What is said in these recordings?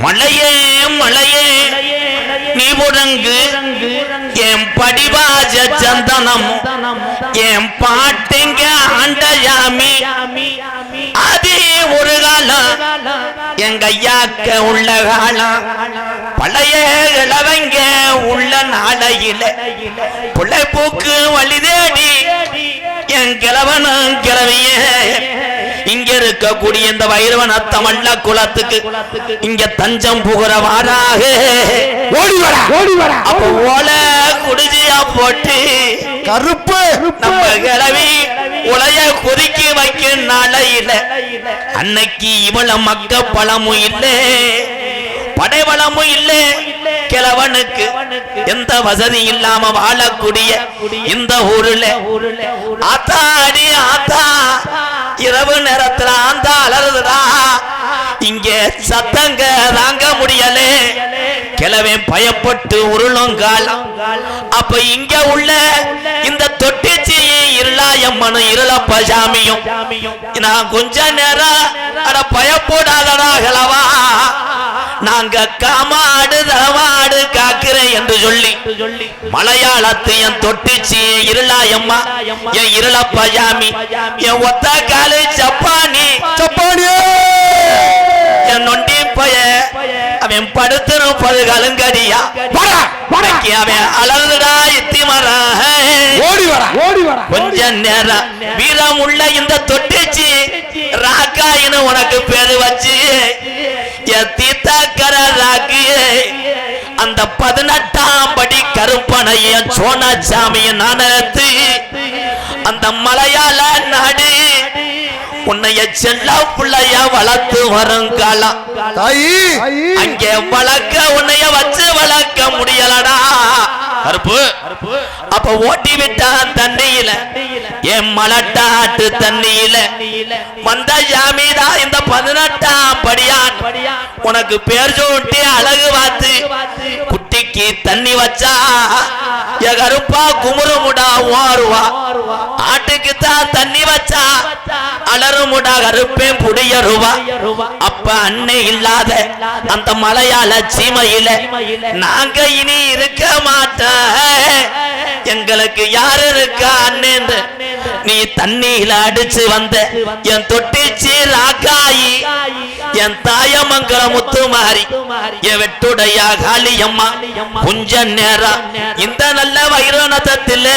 மலையே மலையே நீ முழங்கு என் படிவாஜ சந்தனம் என் பாட்டுங்க ஆண்டயாமி அது ஒரு காலம் எங்க ஐயாக்க உள்ள காலம் பழைய இளவங்க உள்ள நாளையில பிள்ளைப்பூக்கு வழி தேடி என் கிழவனும் கிழவிய இங்க இருக்கக்கூடிய இந்த வைரவன் அத்தமல்ல குலத்துக்கு இங்க தஞ்சம் புகுறவாராக அப்ப ஓல குடிஜியா போட்டு கருப்பு நம்ம கிழவி உலைய கொதிக்க வைக்க நாளையில அன்னைக்கு இவள மக்க பழமும் இல்லை படைவளமும் இல்லை கிழவனுக்கு எந்த வசதி இல்லாம வாழக்கூடிய இந்த ஊருல ஆத்தாடி ஆத்தா இரவு நேரத்துல ஆந்தா அலறுதுடா இங்க சத்தங்க தாங்க முடியலே கிழவன் பயப்பட்டு உருளுங்காலம் அப்ப இங்க உள்ள இந்த தொட்டிச்சி இருளாயம்மனும் இருளப்ப சாமியும் நான் கொஞ்ச நேரம் அட பயப்படாதடா கிழவா நாங்க காமாடு தரமாடு காக்கிறேன் என்று சொல்லி மலையாளத்து என் தொட்டிச்சி இருளாயம்மா என் இருளப்ப சாமி என் ஒத்த காலு சப்பானி சப்பானி என் நொண்டி பய அவன் படுத்துரும் பழுகலுங்கடியா அவன் அலறுடா இத்தி மர கொஞ்ச நேரம் வீரம் உள்ள இந்த தொட்டிச்சு ராக்காயின்னு உனக்கு பேரு வச்சு தீத்தாக்கர ராக்கு அந்த 18ஆம் படி கருப்பனைய சோனாசாமிய நாணத்து அந்த மலையாள நாடு உன்னைய செல்ல பிள்ளைய வளர்த்து வருங்காலம் அங்கே வளர்க்க உன்னைய வச்சு வளர்க்க முடியலடா கருப்பு அப்ப ஓட்டி விட்டான் தண்ணியில என் மலட்டாட்டு தண்ணியில வந்த ஜாமீதா இந்த 18ஆம் படியான் உனக்கு பேர் சூட்டி அழகு பார்த்து குட்டிக்கு தண்ணி வச்சா என் கருப்பா குமுறுமுடா ஓருவா ஆட்டுக்கு தான் தண்ணி வச்சா அலறுமுடா கருப்பேன் புடியருவா அப்ப அன்னை இல்லாத அந்த மலையாள சீமையில நாங்க இனி இருக்க மாட்டோம் எங்களுக்கு யாரு இருக்கா அண்ணன் நீ தண்ணியில அடிச்சு வந்த என் தொட்டிச்சி ராக்காயி என் தாயமங்கல முத்துமாரி என் வெட்டுடைய காளியம்மா கொஞ்ச நேரம் இந்த நல்ல வைரநத்தத்தில்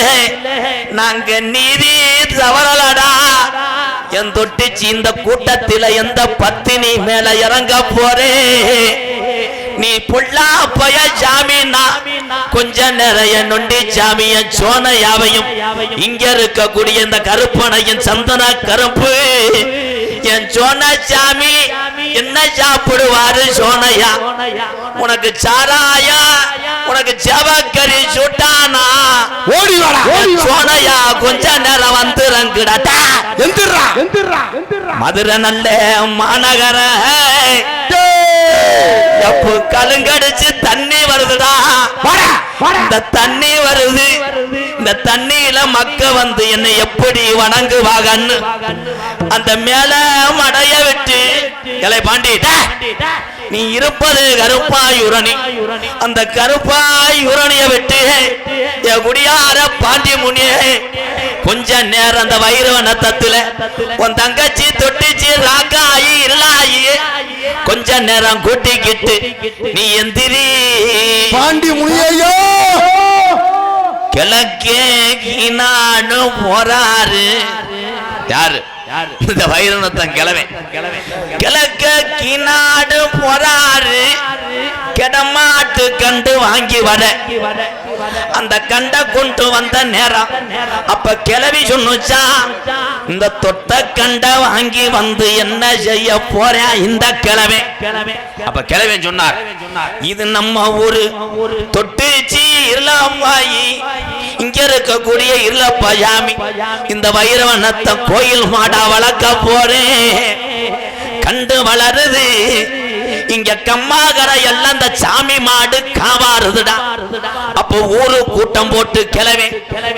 நாங்க நீதி தவறலடா என் தொட்டிச்சி இந்த கூட்டத்தில எந்த பத்தினி மேல இறங்க போறே நீ புள்ளா பய ஜாமீனா கொஞ்ச நிறைய நொண்டி ஜாமிய சோனையாவையும் இங்க இருக்கக்கூடிய இந்த கருப்பனையும் சந்தன கருப்பு என் சோனசாமி என்ன சாப்பிடுவாரு சோனையா உனக்கு சாராயா உனக்கு ஜவக்கறி சுட்டானா ஓடி வாடா சோனையா கொஞ்ச நேரம் வந்துறங்கடா மதுரை நல்ல மாநகர எப்போ கலுங்கடிச்சு தண்ணி வருதுடா இந்த தண்ணி வருது இந்த தண்ணியில மக்க வந்து என்னை எப்படி வணங்குவாகன்னு அந்த மேல மடைய விட்டு இலை பாண்டிட்டா நீ இருப்பது கருப்பாயுரணி அந்த கருப்பாயுரணிய விட்டு என் குடியார பாண்டி முனியே கொஞ்ச நேரம் அந்த வைரவனத்துல உன் தங்கச்சி தொட்டிச்சு ராக்காயி இருளாயி கொஞ்ச நேரம் கூட்டிக்கிட்டு நீ எந்திரி பாண்டி முனியையோ கிழக்கே கீனாடு போறாரு யாரு இந்த வைரவனத்தன் கிழமை கிழக்க கீனாடு போறாரு கிடமாட்டு கண்டு வாங்கி வர அந்த கண்ட கொண்டு வந்த நேரம் அப்ப கிளவி சொன்னுச்சா இந்த தொட்ட கண்ட வாங்கி வந்து என்ன செய்ய போறேன் இந்த கிழமை அப்ப கிழவி சொன்னார் இது நம்ம ஊரு தொட்டுச்சி இருளாம்பாயி இங்க இருக்கக்கூடிய இருளப்பா யாமி இந்த வைரவனத்தை கோயில் மாடா வளர்க்க போறேன் கண்டு வளருது இங்க கம்மாகரை எல்லாம் இந்த சாமி மாடு காவாருதுடா. அப்போ ஊரு கூட்டம் போட்டு கிளவே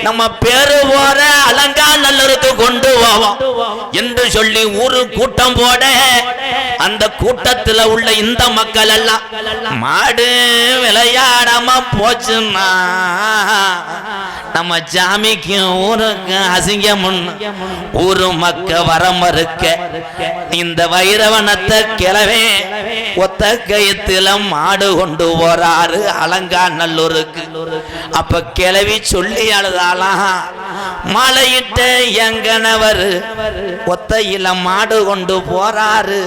நம்ம பேரு போற அலங்கா நல்லருக்கு கொண்டு போவோம் என்று சொல்லி ஊரு கூட்டம் போட அந்த கூட்டத்துல உள்ள இந்த மக்கள் எல்லாம் மாடு விளையாடாம போச்சுன்னா நம்ம ஜாமிக்கு ஊருக்கு அசிங்கம். ஊரு மக்க வர மறுக்க இந்த வைரவனத்தை கிளவே ஒத்த கயத்துல மாடு கொண்டு போறாரு அலங்கா நல்லூருக்கு. அப்ப கிளவி சொல்லி அழுதாலாம், மலையிட்ட எங்கனவர் ஒத்தையில மாடு கொண்டு போறாரு,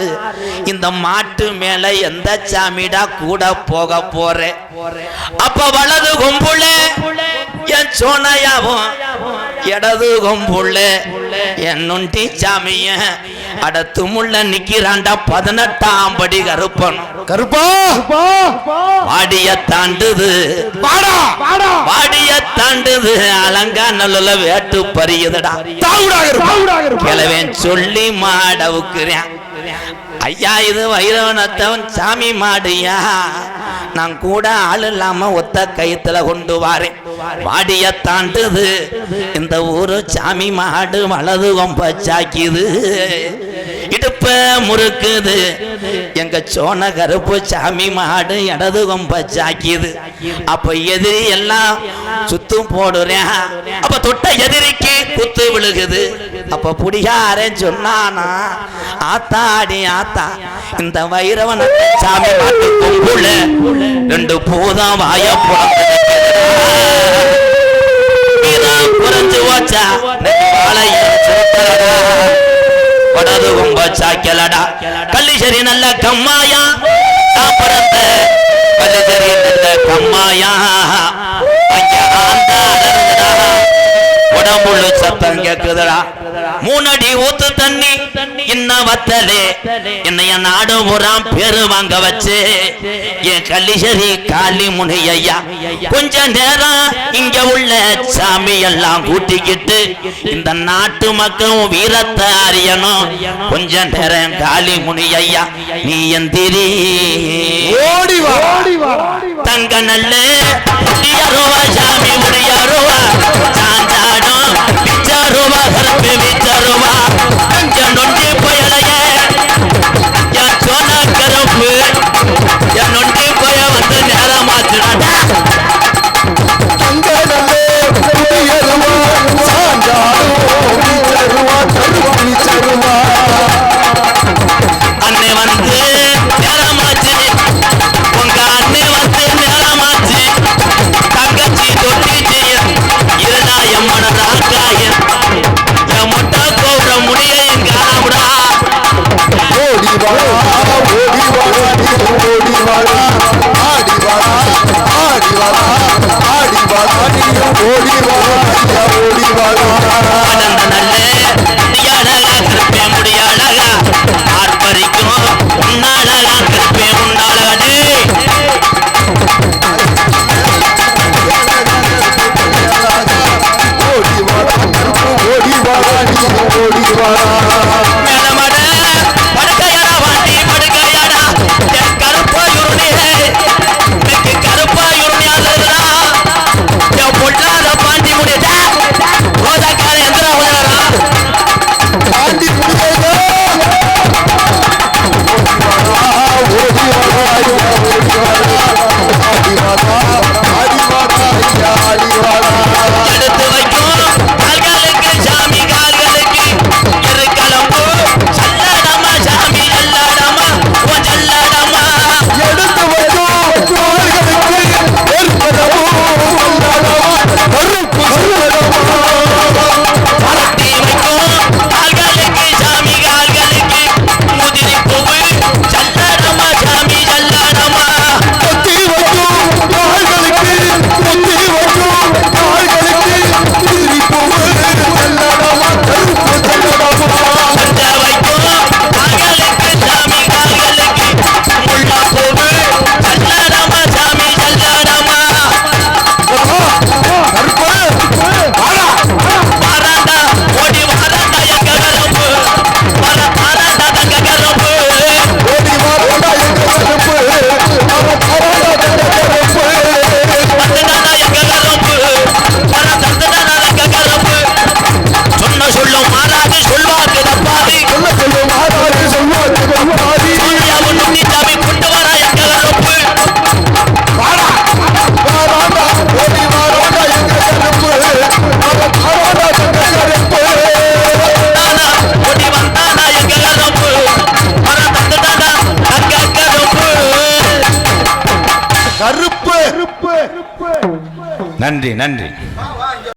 இந்த மாட்டு மேல எந்த சாமிடா கூட போக போறே. அப்ப வலது கொம்புல என் சோனையாவும் இடது கொம்புள்ள என் நொண்டி சாமிய அடுத்து முள்ள நிக்கிறாண்டா 18ஆம் படி கருப்பன். கருப்பா வாடிய தாண்டுது வாடிய தாண்டுது அலங்கா நல்ல வேட்டு பறியுதுடா. கிழவன் சொல்லி மாடவுக்குறேன், ஐயா இது வைரவனத்தவன் சாமி மாடியா, நான் கூட ஆள் இல்லாம ஒத்த கயித்துல கொண்டு வாரேன். வாடிய தாண்டுது இந்த ஊரு சாமி மாடு வலது கொம்ப சாக்கிது, இடுப்ப முறுக்குது எங்க சோன கருப்பு சாமி மாடு இடது கொம்ப சாக்கிது. அப்ப எதிரி எல்லாம் சுத்தும் போடுறேன், அப்ப தொட்ட எதிரிக்கு குத்து விழுகுது. அப்ப புடியாரன் சொன்னானா, ஆத்தாடி ஆத்தா இந்த வைரவன சாமி மாட்டு கொம்புல 2 பூதம் வாய புரஞ்சு போச்சா வடது கொம்ப சாக்கலடா. கள்ளிசரி நல்ல கம்மாயா பிறந்த கள்ளிசரி நல்ல கம்மாயா உடம்புள்ள சத்தம் கேக்குதுடா. 3 அடி ஊத்து தண்ணி இன்ன வத்தலே என்னைய நாடு புறாம் பேரு வாங்க வச்சு என் கள்ளிசரி காளி முனையா கொஞ்ச நேரம் இங்க உள்ள சாமி எல்லாம் கூட்டிக்கிட்டு இந்த நாட்டு மக்கள் வீரத்தை அறியணும். கொஞ்ச நேரம் காளி முனையா நீ எந்திரி தங்க நல்ல முடியருவா சாமி முடியருவா சாந்தாடும் விச்சாருவா கருப்பு விச்சாருவா அங்க நொண்டி போயலைய என் சோன கருப்பு என் நொண்டி போய வந்து நேரமாச்சுடாடா. அன்னை வந்து நேரமாச்சு, உங்க அன்னை வந்து நேரமாச்சு, தங்கச்சி தொட்டிச்சு இருடா எம்மன ராக்காயம் என் முட்டை கோபுர முடியையும் காணாமுடா. நல்ல கருப்பே முடியாளகா ஆர்ப்பரிக்கும் உன்னாளகா கருப்பே உன்னாளகா. மேலமட படுக்கையடா வாண்டி படுக்கையடா என் கருப்ப இருளே கருப்பு நன்றி நன்றி